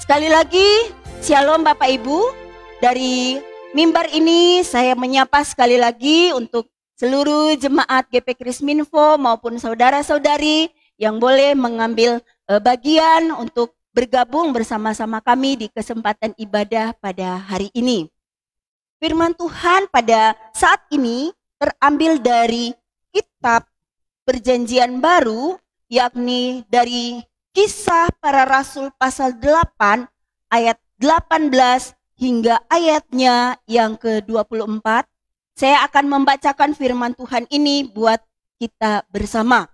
Sekali lagi, Shalom Bapak Ibu. Dari mimbar ini saya menyapa sekali lagi untuk seluruh jemaat GP Krisminfo maupun saudara-saudari yang boleh mengambil bagian untuk bergabung bersama-sama kami di kesempatan ibadah pada hari ini. Firman Tuhan pada saat ini terambil dari kitab Perjanjian Baru, yakni dari Kisah Para Rasul pasal 8 ayat 18 hingga ayatnya yang ke-24. Saya akan membacakan firman Tuhan ini buat kita bersama.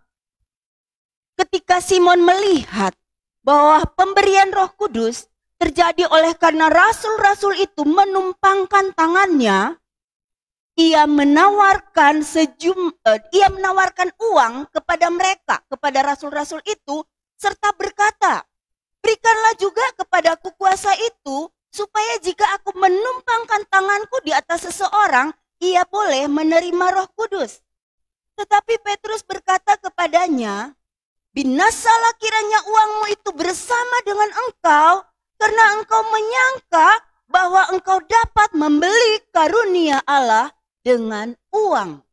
Ketika Simon melihat bahwa pemberian Roh Kudus terjadi oleh karena rasul-rasul itu menumpangkan tangannya, ia menawarkan uang kepada mereka, kepada rasul-rasul itu, serta berkata, "Berikanlah juga kepadaku kuasa itu, supaya jika aku menumpangkan tanganku di atas seseorang, ia boleh menerima Roh Kudus." Tetapi Petrus berkata kepadanya, "Binasalah kiranya uangmu itu bersama dengan engkau, karena engkau menyangka bahwa engkau dapat membeli karunia Allah dengan uang.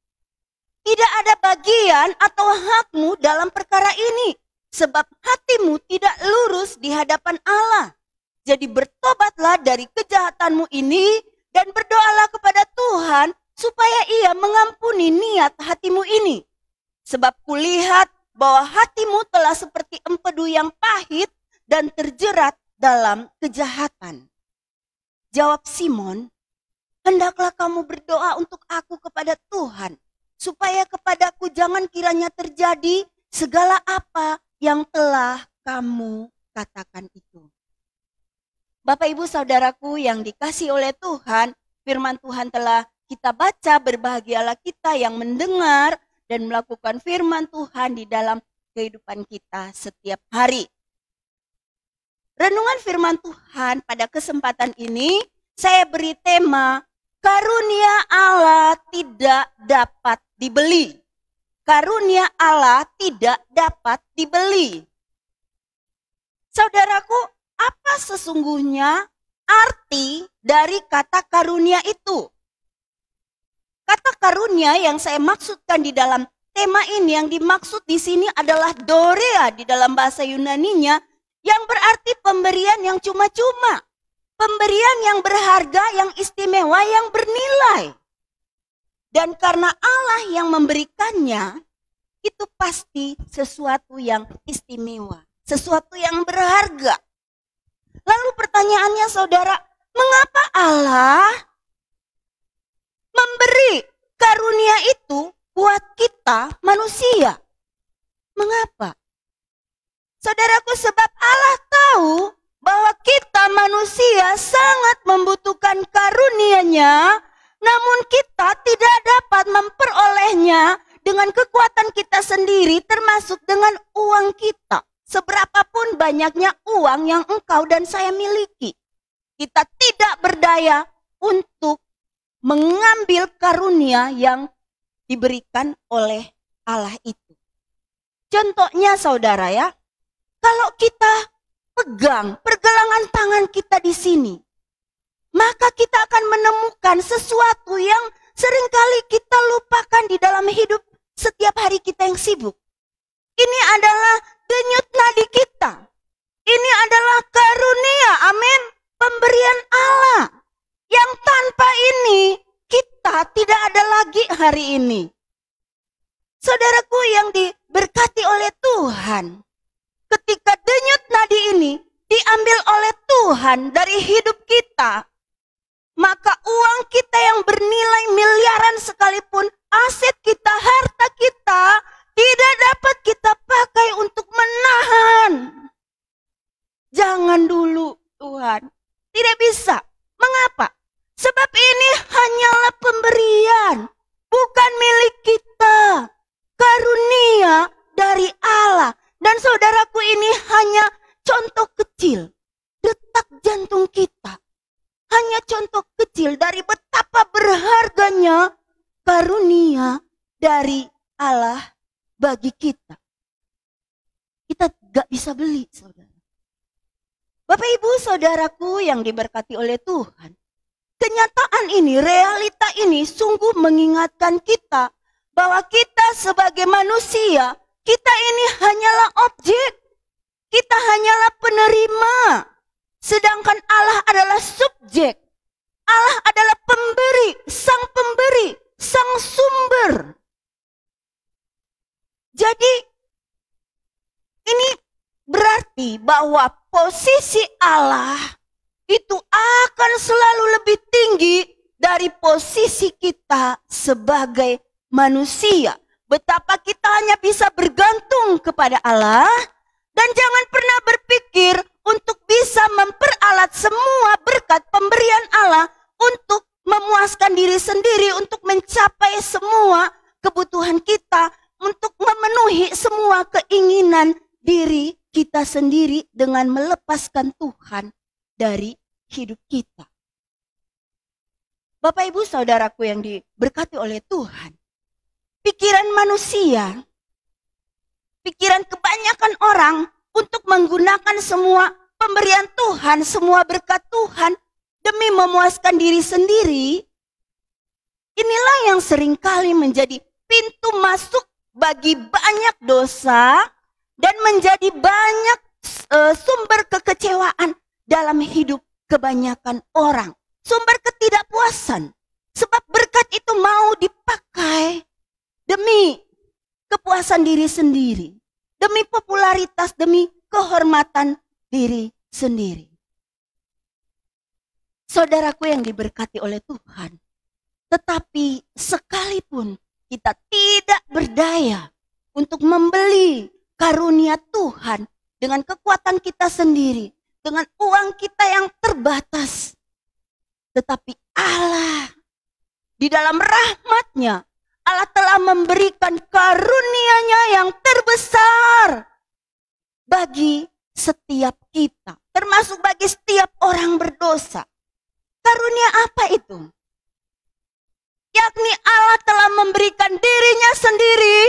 Tidak ada bagian atau hakmu dalam perkara ini, sebab hatimu tidak lurus di hadapan Allah. Jadi bertobatlah dari kejahatanmu ini dan berdoalah kepada Tuhan supaya Ia mengampuni niat hatimu ini. Sebab kulihat bahwa hatimu telah seperti empedu yang pahit dan terjerat dalam kejahatan." Jawab Simon, "Hendaklah kamu berdoa untuk aku kepada Tuhan, supaya kepadaku jangan kiranya terjadi segala apa yang telah kamu katakan itu." Bapak Ibu Saudaraku yang dikasihi oleh Tuhan, firman Tuhan telah kita baca. Berbahagialah kita yang mendengar dan melakukan firman Tuhan di dalam kehidupan kita setiap hari. Renungan firman Tuhan pada kesempatan ini saya beri tema, karunia Allah tidak dapat dibeli. Karunia Allah tidak dapat dibeli. Saudaraku, apa sesungguhnya arti dari kata karunia itu? Kata karunia yang saya maksudkan di dalam tema ini, yang dimaksud di sini adalah dorea di dalam bahasa Yunaninya, yang berarti pemberian yang cuma-cuma. Pemberian yang berharga, yang istimewa, yang bernilai. Dan karena Allah yang memberikannya, itu pasti sesuatu yang istimewa, sesuatu yang berharga. Lalu pertanyaannya saudara, mengapa Allah memberi karunia itu buat kita manusia? Mengapa? Saudaraku, sebab Allah tahu bahwa kita manusia sangat membutuhkan karunia-Nya, namun kita tidak dapat memperolehnya dengan kekuatan kita sendiri, termasuk dengan uang kita. Seberapapun banyaknya uang yang engkau dan saya miliki, kita tidak berdaya untuk mengambil karunia yang diberikan oleh Allah itu. Contohnya saudara ya, kalau kita pegang pergelangan tangan kita di sini, maka kita akan menemukan sesuatu yang seringkali kita lupakan di dalam hidup setiap hari kita yang sibuk. Ini adalah denyut nadi kita. Ini adalah karunia, amin, pemberian Allah. Yang tanpa ini kita tidak ada lagi hari ini. Saudaraku yang diberkati oleh Tuhan, ketika denyut nadi ini diambil oleh Tuhan dari hidup kita, maka uang kita yang bernilai miliaran sekalipun, aset kita, harta kita, tidak dapat kita pakai untuk menahan. Jangan dulu Tuhan, tidak bisa. Mengapa? Sebab ini hanyalah pemberian, bukan milik kita. Karunia dari Allah. Dan saudaraku, ini hanya contoh kecil, detak jantung kita. Hanya contoh kecil dari betapa berharganya karunia dari Allah bagi kita. Kita gak bisa beli, saudara. Bapak Ibu Saudaraku yang diberkati oleh Tuhan, kenyataan ini, realita ini sungguh mengingatkan kita bahwa kita sebagai manusia, kita ini hanyalah objek, kita hanyalah penerima, sedangkan Allah adalah subjek. Allah adalah pemberi, sang sumber. Jadi ini berarti bahwa posisi Allah itu akan selalu lebih tinggi dari posisi kita sebagai manusia. Betapa kita hanya bisa bergantung kepada Allah dan jangan pernah berpikir untuk bisa memperalat semua berkat pemberian Allah untuk memuaskan diri sendiri, untuk mencapai semua kebutuhan kita, untuk memenuhi semua keinginan diri kita sendiri dengan melepaskan Tuhan dari hidup kita. Bapak Ibu Saudaraku yang diberkati oleh Tuhan, pikiran manusia, pikiran kebanyakan orang untuk menggunakan semua pemberian Tuhan, semua berkat Tuhan demi memuaskan diri sendiri, inilah yang seringkali menjadi pintu masuk bagi banyak dosa dan menjadi banyak sumber kekecewaan dalam hidup kebanyakan orang. Sumber ketidakpuasan. Sebab berkat itu mau dipakai demi kepuasan diri sendiri. Demi popularitas, demi kehormatan diri sendiri. Saudaraku yang diberkati oleh Tuhan, tetapi sekalipun kita tidak berdaya untuk membeli karunia Tuhan dengan kekuatan kita sendiri, dengan uang kita yang terbatas, tetapi Allah di dalam rahmat-Nya, Allah telah memberikan karunia-Nya yang terbesar bagi setiap kita, termasuk bagi setiap orang berdosa. Karunia apa itu? Yakni Allah telah memberikan dirinya sendiri.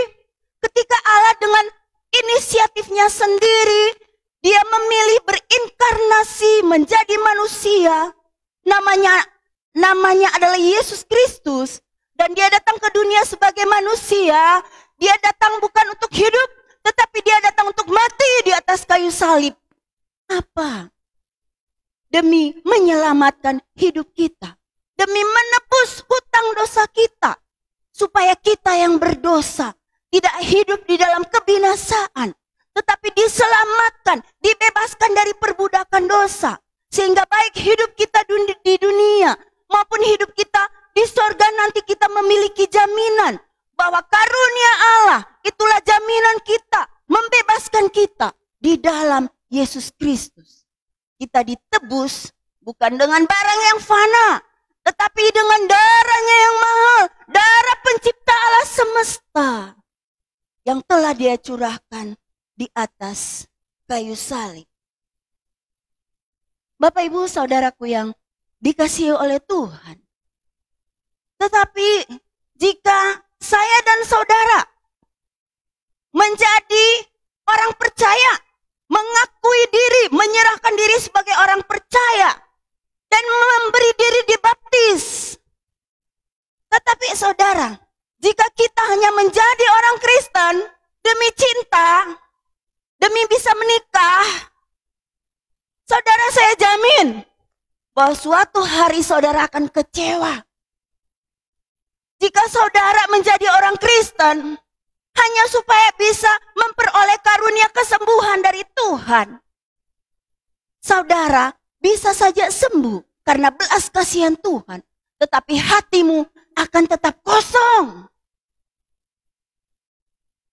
Ketika Allah dengan inisiatifnya sendiri, dia memilih berinkarnasi menjadi manusia. Namanya adalah Yesus Kristus. Dan dia datang ke dunia sebagai manusia. Dia datang bukan untuk hidup, tetapi dia datang untuk mati di atas kayu salib. Apa? Demi menyelamatkan hidup kita. Demi menebus hutang dosa kita. Supaya kita yang berdosa tidak hidup di dalam kebinasaan. Tetapi diselamatkan, dibebaskan dari perbudakan dosa. Sehingga baik hidup kita di dunia maupun hidup kita di sorga nanti kita memiliki jaminan. Bahwa karunia Allah itulah jaminan kita. Membebaskan kita di dalam Yesus Kristus. Kita ditebus bukan dengan barang yang fana, tetapi dengan darah-Nya yang mahal, darah pencipta Allah semesta yang telah Dia curahkan di atas kayu salib. Bapak Ibu Saudaraku yang dikasihi oleh Tuhan. Tetapi jika saya dan saudara menjadi orang percaya, mengakui diri, menyerahkan diri sebagai orang percaya, dan memberi diri dibaptis. Tetapi saudara, jika kita hanya menjadi orang Kristen demi cinta, demi bisa menikah, saudara saya jamin bahwa suatu hari saudara akan kecewa. Jika saudara menjadi orang Kristen hanya supaya bisa memperoleh karunia kesembuhan dari Tuhan, saudara bisa saja sembuh karena belas kasihan Tuhan, tetapi hatimu akan tetap kosong.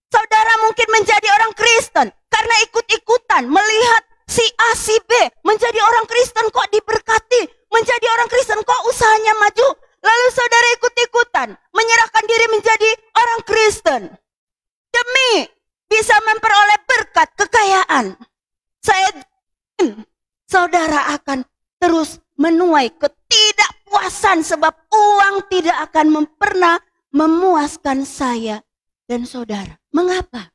Saudara mungkin menjadi orang Kristen karena ikut-ikutan melihat si A, si B menjadi orang Kristen kok diberkati, menjadi orang Kristen kok usahanya maju, lalu saudara ikut-ikutan menyerahkan diri menjadi orang Kristen demi bisa memperoleh berkat kekayaan. Saya saudara akan terus menuai ketidakpuasan sebab uang tidak akan pernah memuaskan saya dan saudara. Mengapa?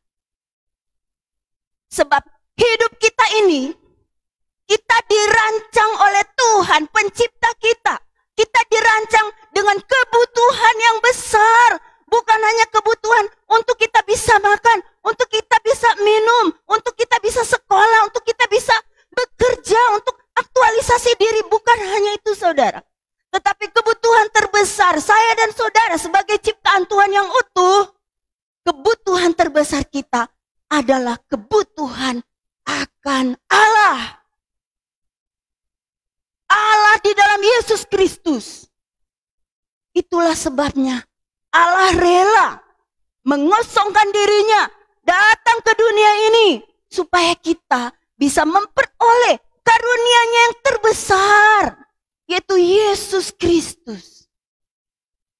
Sebab hidup kita ini, Kita dirancang oleh Tuhan, pencipta kita. Kita dirancang dengan kebutuhan yang besar. Bukan hanya kebutuhan untuk kita bisa makan, untuk kita bisa minum, untuk kita bisa sekolah, untuk kita bisa bekerja, untuk aktualisasi diri. Bukan hanya itu, saudara. Tetapi kebutuhan terbesar saya dan saudara sebagai ciptaan Tuhan yang utuh, kebutuhan terbesar kita adalah kebutuhan akan Allah. Allah di dalam Yesus Kristus. Itulah sebabnya Allah rela mengosongkan dirinya datang ke dunia ini supaya kita bisa memperoleh karunia-Nya yang terbesar, yaitu Yesus Kristus.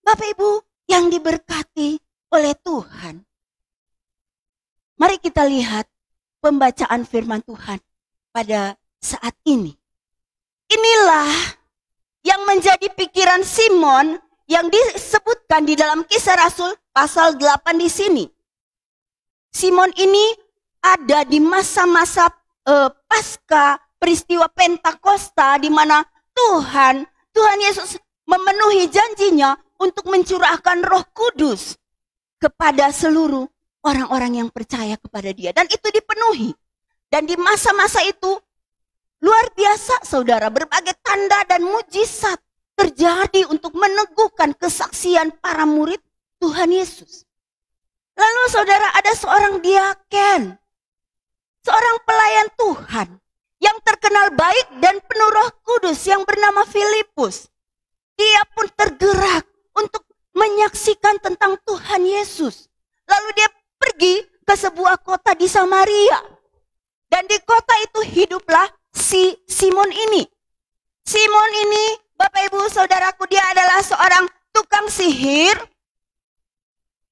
Bapak Ibu yang diberkati oleh Tuhan, mari kita lihat pembacaan firman Tuhan pada saat ini. Inilah yang menjadi pikiran Simon yang disebutkan di dalam Kisah Rasul pasal 8 di sini. Simon ini ada di masa-masa pasca peristiwa Pentakosta, di mana Tuhan Yesus memenuhi janjinya untuk mencurahkan Roh Kudus kepada seluruh orang-orang yang percaya kepada Dia, dan itu dipenuhi. Dan di masa-masa itu luar biasa, saudara, berbagai tanda dan mujizat terjadi untuk meneguhkan kesaksian para murid Tuhan Yesus. Lalu saudara, ada seorang diaken, seorang pelayan Tuhan yang terkenal baik dan penuh Roh Kudus yang bernama Filipus. Dia pun tergerak untuk menyaksikan tentang Tuhan Yesus. Lalu dia pergi ke sebuah kota di Samaria. Dan di kota itu hiduplah si Simon ini. Simon ini, Bapak Ibu Saudaraku, dia adalah seorang tukang sihir.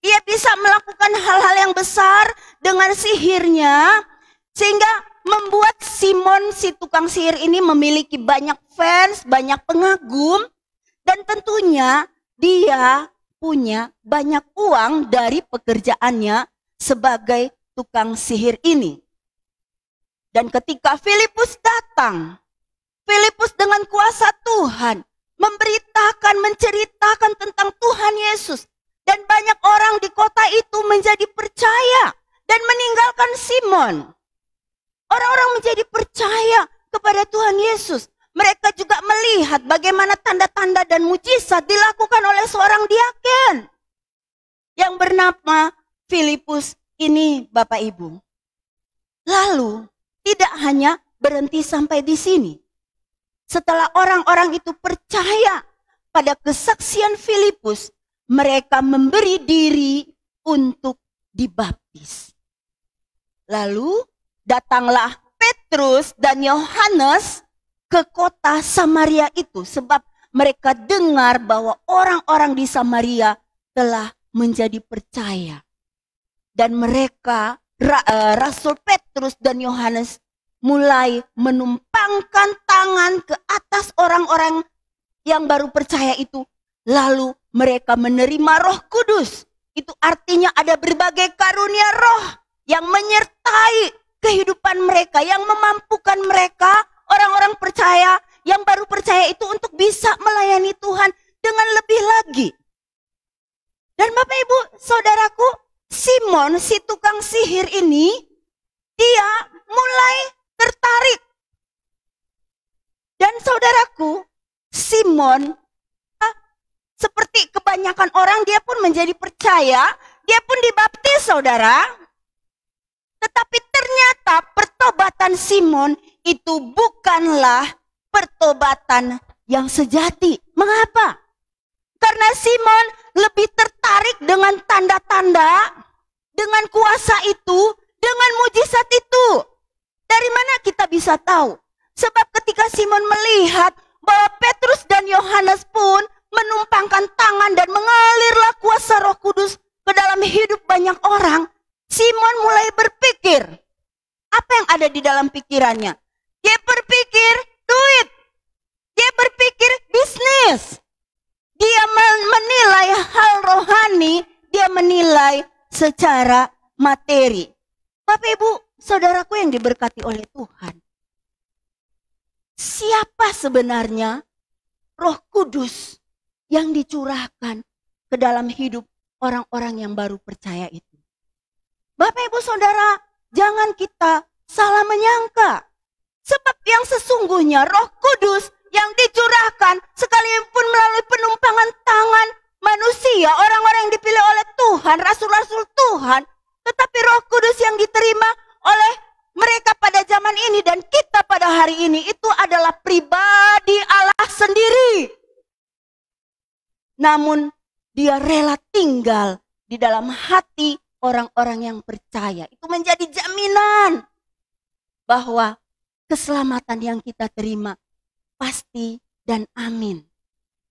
Dia bisa melakukan hal-hal yang besar dengan sihirnya, sehingga membuat Simon si tukang sihir ini memiliki banyak fans, banyak pengagum, dan tentunya dia punya banyak uang dari pekerjaannya sebagai tukang sihir ini. Dan ketika Filipus datang, Filipus dengan kuasa Tuhan memberitakan, menceritakan tentang Tuhan Yesus. Dan banyak orang di kota itu menjadi percaya dan meninggalkan Simon. Orang-orang menjadi percaya kepada Tuhan Yesus. Mereka juga melihat bagaimana tanda-tanda dan mujizat dilakukan oleh seorang diaken yang bernama Filipus ini, Bapak Ibu. Lalu tidak hanya berhenti sampai di sini. Setelah orang-orang itu percaya pada kesaksian Filipus, mereka memberi diri untuk dibaptis. Lalu datanglah Petrus dan Yohanes ke kota Samaria itu, sebab mereka dengar bahwa orang-orang di Samaria telah menjadi percaya. Dan mereka, Rasul Petrus dan Yohanes, mulai menumpangkan tangan ke atas orang-orang yang baru percaya itu. Lalu mereka menerima Roh Kudus. Itu artinya ada berbagai karunia roh yang menyertai kehidupan mereka, yang memampukan mereka, orang-orang percaya yang baru percaya itu, untuk bisa melayani Tuhan dengan lebih lagi. Dan Bapak Ibu Saudaraku, Simon si tukang sihir ini, dia mulai tertarik. Dan saudaraku, Simon seperti kebanyakan orang, dia pun menjadi percaya, dia pun dibaptis, saudara. Tetapi ternyata pertobatan Simon itu bukanlah pertobatan yang sejati. Mengapa? Karena Simon lebih tertarik dengan tanda-tanda, dengan kuasa itu, dengan mujizat itu. Dari mana kita bisa tahu? Sebab ketika Simon melihat bahwa Petrus dan Yohanes pun menumpangkan tangan dan mengalirlah kuasa Roh Kudus ke dalam hidup banyak orang, Simon mulai berpikir. Apa yang ada di dalam pikirannya? Dia berpikir duit. Dia berpikir bisnis. Dia menilai hal rohani, dia menilai secara materi. Bapak Ibu, saudaraku yang diberkati oleh Tuhan. siapa sebenarnya Roh Kudus yang dicurahkan ke dalam hidup orang-orang yang baru percaya itu. Bapak Ibu Saudara, jangan kita salah menyangka. Sebab yang sesungguhnya Roh Kudus yang dicurahkan sekalipun melalui penumpangan tangan manusia, orang-orang yang dipilih oleh Tuhan, rasul-rasul Tuhan, tetapi Roh Kudus yang diterima oleh mereka pada zaman ini dan kita pada hari ini itu adalah pribadi Allah sendiri. Namun dia rela tinggal di dalam hati orang-orang yang percaya. Itu menjadi jaminan bahwa keselamatan yang kita terima pasti dan amin.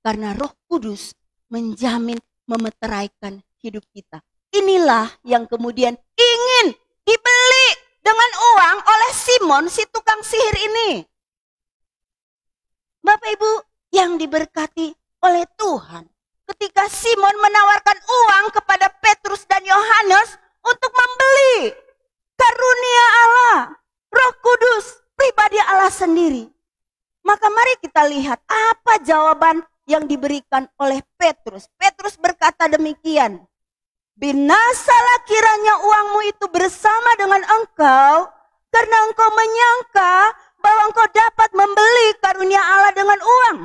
Karena Roh Kudus menjamin memeteraikan hidup kita. Inilah yang kemudian ingin dibeli dengan uang oleh Simon si tukang sihir ini. Bapak Ibu yang diberkati oleh Tuhan. Ketika Simon menawarkan uang kepada Petrus dan Yohanes untuk membeli karunia Allah, Roh Kudus, pribadi Allah sendiri. Maka mari kita lihat apa jawaban yang diberikan oleh Petrus. Petrus berkata demikian, "Binasalah kiranya uangmu itu bersama dengan engkau, karena engkau menyangka bahwa engkau dapat membeli karunia Allah dengan uang.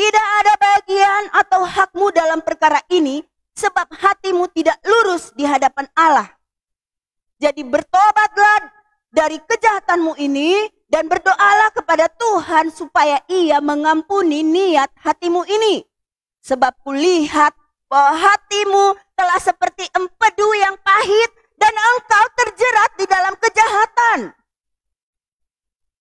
Tidak ada bagian atau hakmu dalam perkara ini, sebab hatimu tidak lurus di hadapan Allah. Jadi bertobatlah dari kejahatanmu ini, dan berdoalah kepada Tuhan supaya ia mengampuni niat hatimu ini. Sebab kulihat bahwa hatimu telah seperti empedu yang pahit, dan engkau terjerat di dalam kejahatan."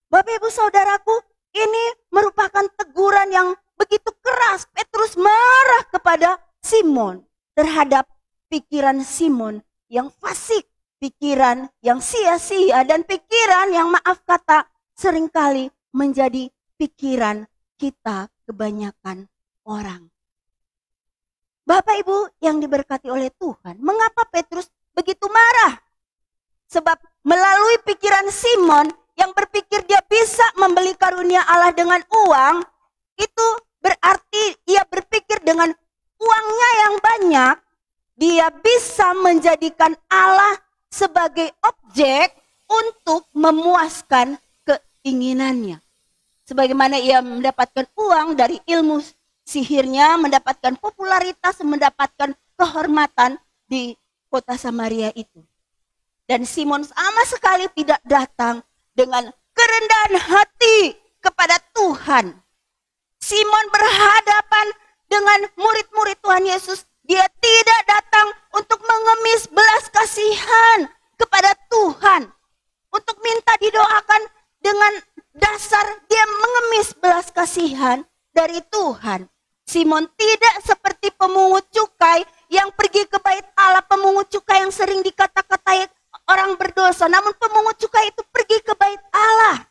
Bapak Ibu Saudaraku, ini merupakan teguran yang begitu keras. Petrus marah kepada Simon terhadap pikiran Simon yang fasik, pikiran yang sia-sia, dan pikiran yang maaf kata seringkali menjadi pikiran kita kebanyakan orang. Bapak Ibu yang diberkati oleh Tuhan, mengapa Petrus begitu marah? Sebab melalui pikiran Simon yang berpikir dia bisa membeli karunia Allah dengan uang, itu berarti ia berpikir dengan uangnya yang banyak, dia bisa menjadikan Allah sebagai objek untuk memuaskan keinginannya. Sebagaimana ia mendapatkan uang dari ilmu sihirnya, mendapatkan popularitas, mendapatkan kehormatan di kota Samaria itu. Dan Simon sama sekali tidak datang dengan kerendahan hati kepada Tuhan. Simon berhadapan dengan murid-murid Tuhan Yesus. Dia tidak datang untuk mengemis belas kasihan kepada Tuhan, untuk minta didoakan dengan dasar dia mengemis belas kasihan dari Tuhan. Simon tidak seperti pemungut cukai yang pergi ke bait Allah, pemungut cukai yang sering dikata-katai orang berdosa, namun pemungut cukai itu pergi ke bait Allah.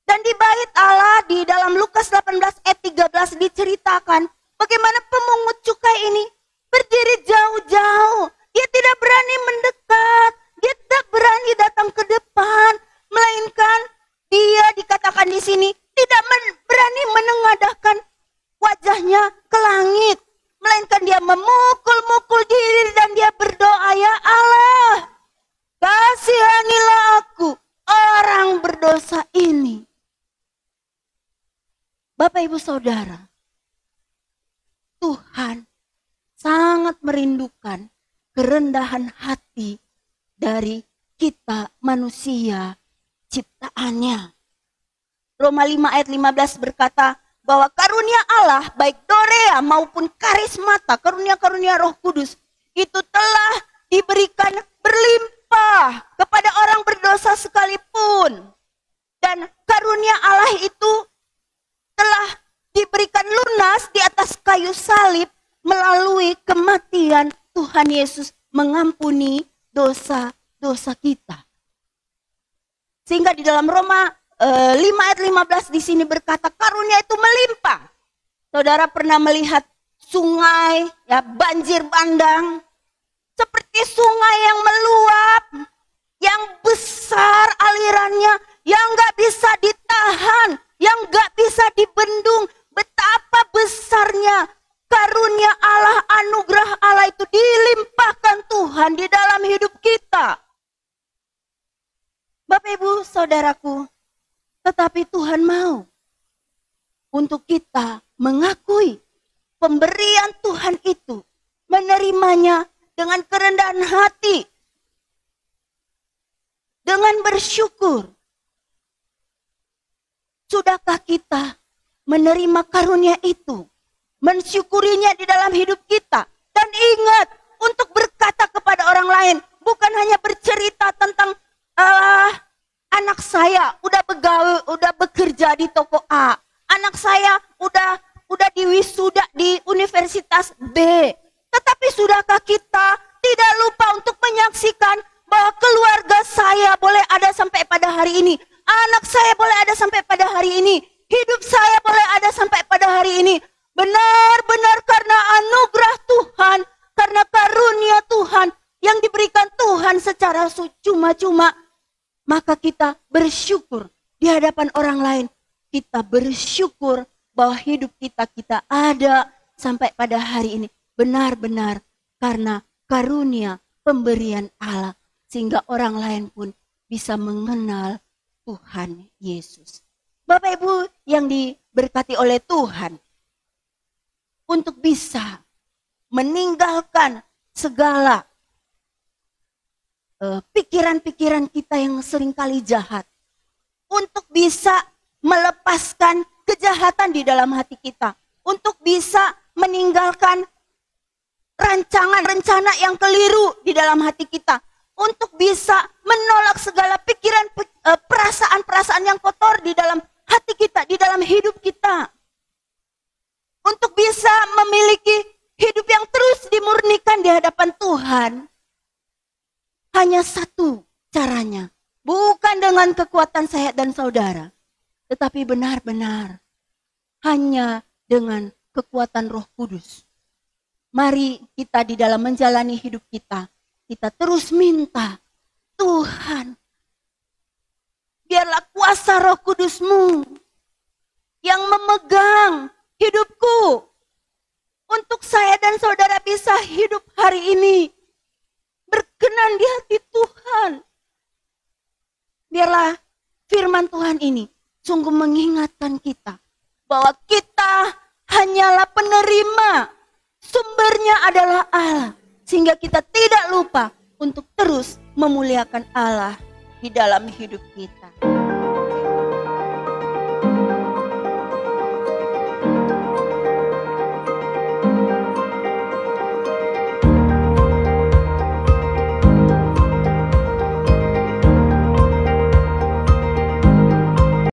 Dan di bait Allah di dalam Lukas 18 ayat 13 diceritakan bagaimana pemungut cukai ini berdiri jauh-jauh. Dia tidak berani mendekat, dia tidak berani datang ke depan, melainkan dia dikatakan di sini tidak berani menengadahkan wajahnya ke langit, melainkan dia memukul-mukul diri dan dia berdoa, "Ya Allah, kasihanilah aku, orang berdosa ini." Bapak Ibu Saudara, Tuhan sangat merindukan kerendahan hati dari kita manusia ciptaannya. Roma 5 ayat 15 berkata bahwa karunia Allah baik Dorea maupun karismata, karunia-karunia Roh Kudus itu telah diberikan berlimpah kepada orang berdosa sekalipun. Dan karunia Allah itu telah diberikan lunas di atas kayu salib melalui kematian Tuhan Yesus mengampuni dosa-dosa kita. Sehingga di dalam Roma 5 ayat 15 di sini berkata karunia itu melimpah. Saudara pernah melihat sungai, ya, banjir bandang, seperti sungai yang meluap, yang besar alirannya, yang gak bisa ditahan, yang gak bisa dibendung. Betapa besarnya karunia Allah, anugerah Allah itu dilimpahkan Tuhan di dalam hidup kita. Bapak Ibu Saudaraku, tetapi Tuhan mau untuk kita mengakui pemberian Tuhan itu, menerimanya dengan kerendahan hati, dengan bersyukur. Sudahkah kita menerima karunia itu, mensyukurinya di dalam hidup kita? Dan ingat untuk berkata kepada orang lain, bukan hanya bercerita tentang anak saya udah bekerja di toko A, anak saya udah diwisuda di universitas B. Tetapi sudahkah kita tidak lupa untuk menyaksikan bahwa keluarga saya boleh ada sampai pada hari ini, anak saya boleh ada sampai pada hari ini, hidup saya boleh ada sampai pada hari ini. Benar-benar karena anugerah Tuhan, karena karunia Tuhan yang diberikan Tuhan secara cuma-cuma. Maka kita bersyukur di hadapan orang lain. Kita bersyukur bahwa hidup kita ada sampai pada hari ini. Benar-benar karena karunia pemberian Allah. Sehingga orang lain pun bisa mengenal Tuhan Yesus. Bapak Ibu yang diberkati oleh Tuhan. Untuk bisa meninggalkan segala pikiran-pikiran kita yang seringkali jahat. Untuk bisa melepaskan kejahatan di dalam hati kita. Untuk bisa meninggalkan rancangan, rencana yang keliru di dalam hati kita. Untuk bisa menolak segala pikiran, perasaan-perasaan yang kotor di dalam hati kita, di dalam hidup kita. Untuk bisa memiliki hidup yang terus dimurnikan di hadapan Tuhan. Hanya satu caranya. Bukan dengan kekuatan saya dan saudara. Tetapi benar-benar hanya dengan kekuatan Roh Kudus. Mari kita di dalam menjalani hidup kita terus minta, Tuhan, biarlah kuasa Roh Kudus-Mu yang memegang hidupku untuk saya dan saudara bisa hidup hari ini berkenan di hati Tuhan. Biarlah firman Tuhan ini sungguh mengingatkan kita bahwa kita hanyalah penerima, sumbernya adalah Allah. Sehingga kita tidak lupa untuk terus memuliakan Allah di dalam hidup kita.